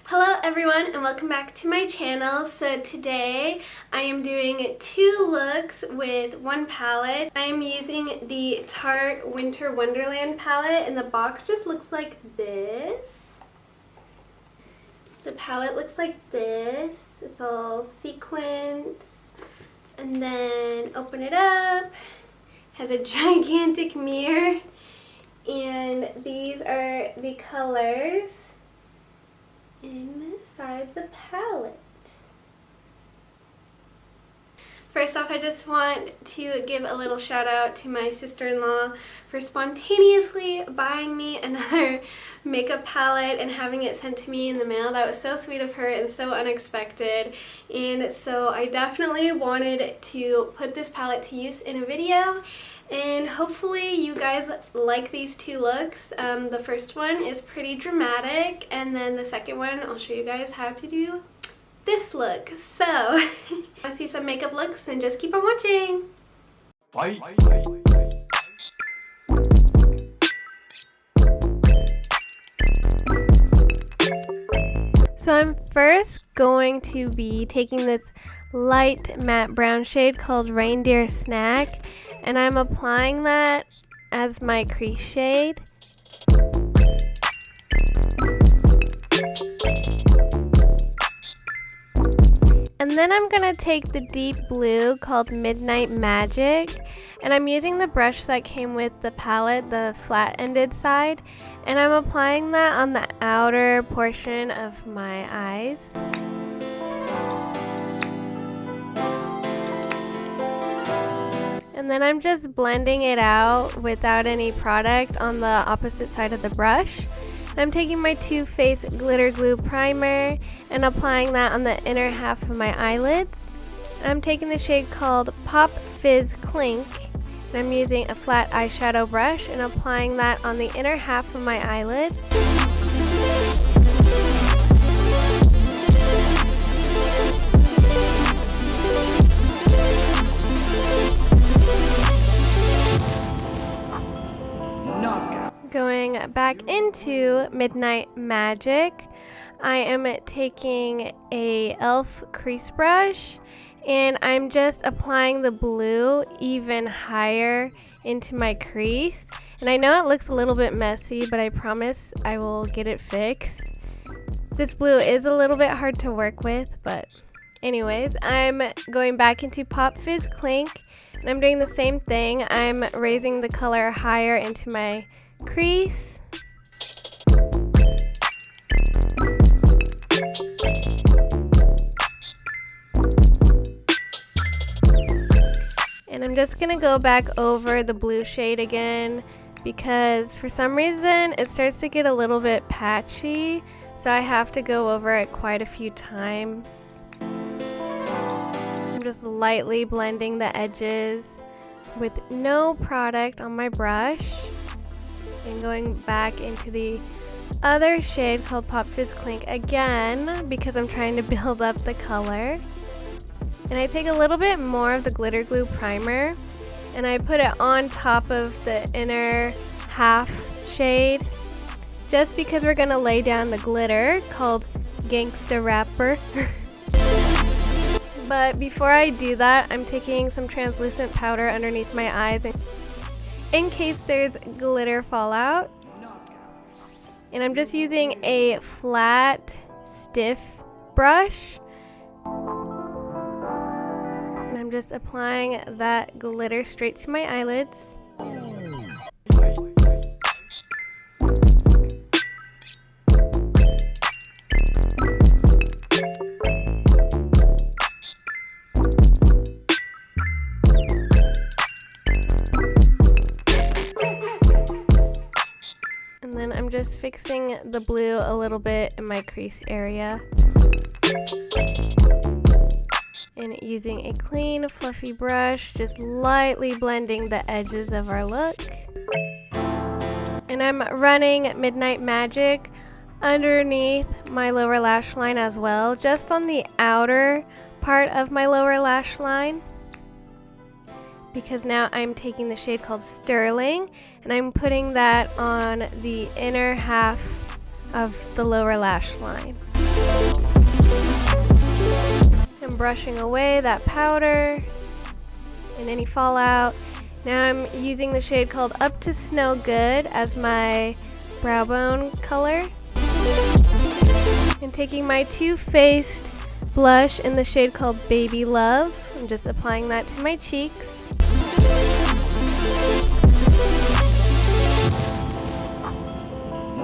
Hello everyone and welcome back to my channel. So today I am doing two looks with one palette. I am using the Tarte Winter Wonderland palette and the box just looks like this. The palette looks like this. It's all sequins. And then open it up. It has a gigantic mirror. And these are the colors inside the palette. First off, I just want to give a little shout out to my sister-in-law for spontaneously buying me another makeup palette and having it sent to me in the mail. That was so sweet of her and so unexpected. And so I definitely wanted to put this palette to use in a video. And hopefully you guys like these two looks. The first one is pretty dramatic, and then the second one I'll show you guys how to do this look. So, want to see some makeup looks, and just keep on watching. Bye. So I'm first going to be taking this light matte brown shade called Reindeer Snack, and I'm applying that as my crease shade. And then I'm going to take the deep blue called Midnight Magic, and I'm using the brush that came with the palette, the flat-ended side, and I'm applying that on the outer portion of my eyes. And then I'm just blending it out without any product on the opposite side of the brush. I'm taking my Too Faced Glitter Glue Primer and applying that on the inner half of my eyelids. I'm taking the shade called Pop Fizz Clink, and I'm using a flat eyeshadow brush and applying that on the inner half of my eyelid. Going back into Midnight Magic, I am taking a e.l.f. crease brush and I'm just applying the blue even higher into my crease. And I know it looks a little bit messy, but I promise I will get it fixed. This blue is a little bit hard to work with, but anyways, I'm going back into Pop Fizz Clink and I'm doing the same thing. I'm raising the color higher into my crease. And I'm just gonna go back over the blue shade again because for some reason it starts to get a little bit patchy, so I have to go over it quite a few times. I'm just lightly blending the edges with no product on my brush. And going back into the other shade called Pop Fizz Clink again because I'm trying to build up the color. And I take a little bit more of the glitter glue primer and I put it on top of the inner half shade just because we're going to lay down the glitter called Gangsta Wrapper. But before I do that, I'm taking some translucent powder underneath my eyes in case there's glitter fallout. And I'm just using a flat, stiff brush. And I'm just applying that glitter straight to my eyelids. And then I'm just fixing the blue a little bit in my crease area. And using a clean, fluffy brush, just lightly blending the edges of our look. And I'm running Midnight Magic underneath my lower lash line as well, just on the outer part of my lower lash line. Because now I'm taking the shade called Sterling and I'm putting that on the inner half of the lower lash line. I'm brushing away that powder and any fallout. Now I'm using the shade called Up to Snow Good as my brow bone color. And taking my Too Faced blush in the shade called Babylove. I'm just applying that to my cheeks.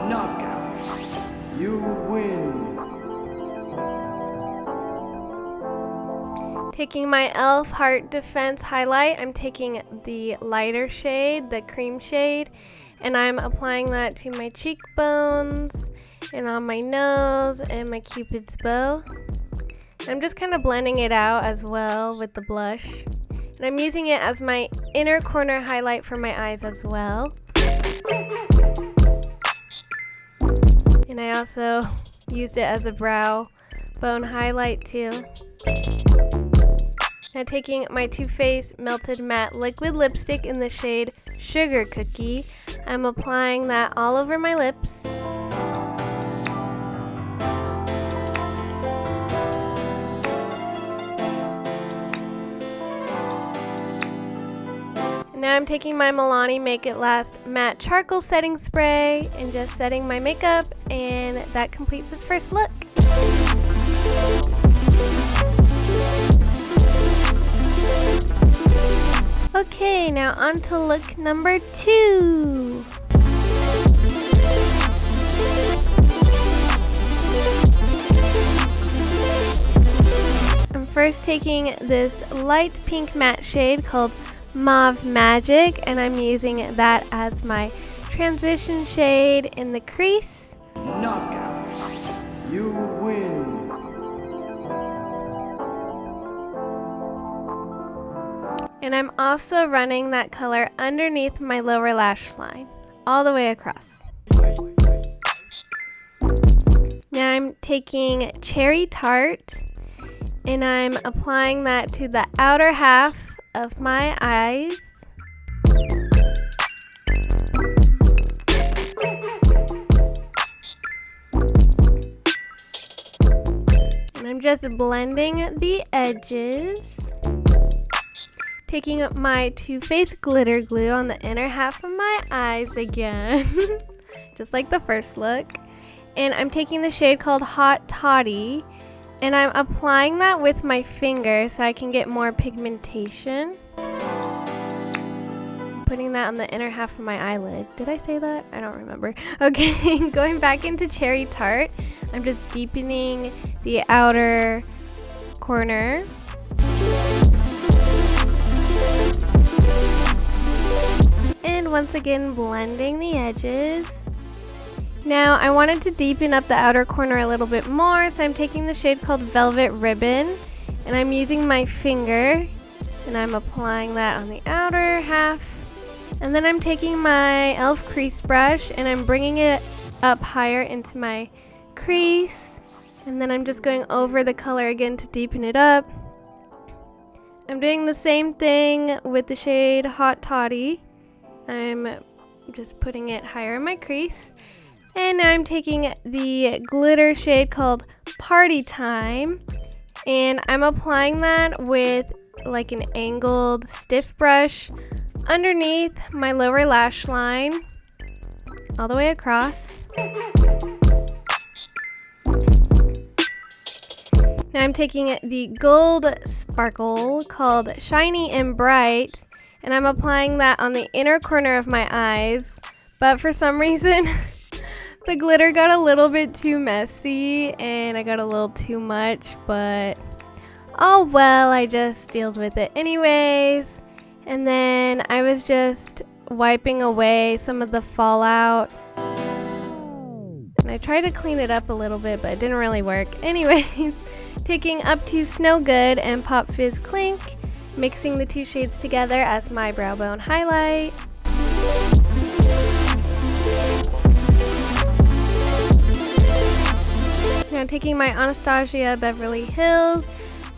Knockout. You win. Taking my e.l.f. Heart Defense highlight, I'm taking the lighter shade, the cream shade, and I'm applying that to my cheekbones and on my nose and my Cupid's bow. I'm just kind of blending it out as well with the blush. And I'm using it as my inner corner highlight for my eyes as well. And I also used it as a brow bone highlight too. Now taking my Too Faced Melted Matte Liquid Lipstick in the shade Sugar Cookie, I'm applying that all over my lips. And now I'm taking my Milani Make It Last Matte Charcoal Setting Spray and just setting my makeup, and that completes this first look. Okay, now on to look number 2. I'm first taking this light pink matte shade called Mauve Magic, and I'm using that as my transition shade in the crease. Knockout. You win. And I'm also running that color underneath my lower lash line, all the way across. Now I'm taking Cherry Tarte, and I'm applying that to the outer half of my eyes. And I'm just blending the edges. Taking up my Too Faced glitter glue on the inner half of my eyes again, just like the first look. And I'm taking the shade called Hot Toddy, and I'm applying that with my finger so I can get more pigmentation. Putting that on the inner half of my eyelid. Did I say that? I don't remember. Okay, going back into Cherry Tarte, I'm just deepening the outer corner. And once again, blending the edges. Now, I wanted to deepen up the outer corner a little bit more, so I'm taking the shade called Velvet Ribbon, and I'm using my finger, and I'm applying that on the outer half. And then I'm taking my e.l.f. crease brush, and I'm bringing it up higher into my crease. And then I'm just going over the color again to deepen it up. I'm doing the same thing with the shade Hot Toddy. I'm just putting it higher in my crease. And now I'm taking the glitter shade called Party Time, and I'm applying that with like an angled stiff brush underneath my lower lash line, all the way across. Now I'm taking the gold sparkle called Shiny and Bright, and I'm applying that on the inner corner of my eyes, but for some reason the glitter got a little bit too messy and I got a little too much, but oh well, I just dealt with it anyways. And then I was just wiping away some of the fallout, and I tried to clean it up a little bit, but it didn't really work. Anyways, taking Up to Snow Good and Pop Fizz Clink, mixing the two shades together as my brow bone highlight. Now taking my Anastasia Beverly Hills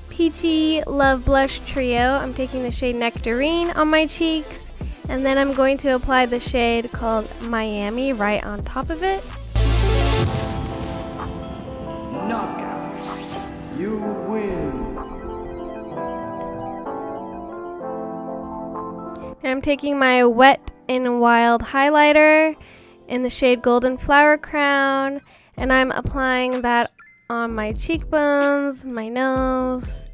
Peachy Love Blush Trio, I'm taking the shade Nectarine on my cheeks, and then I'm going to apply the shade called Miami right on top of it. You win. Now I'm taking my Wet n Wild highlighter in the shade Golden Flower Crown, and I'm applying that on my cheekbones, my nose,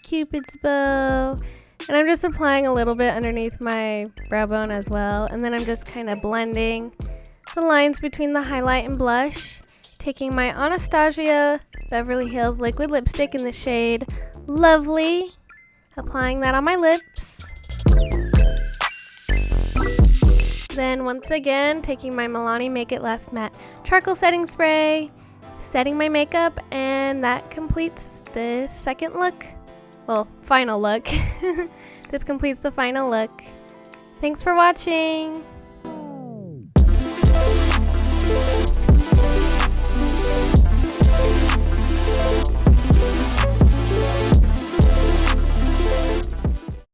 Cupid's bow, and I'm just applying a little bit underneath my brow bone as well, and then I'm just kind of blending the lines between the highlight and blush, taking my Anastasia Beverly Hills liquid lipstick in the shade Lovely, applying that on my lips. Then once again, taking my Milani Make It Last Matte Charcoal Setting Spray, setting my makeup, and that completes this second look. Well, final look. This completes the final look. Thanks for watching!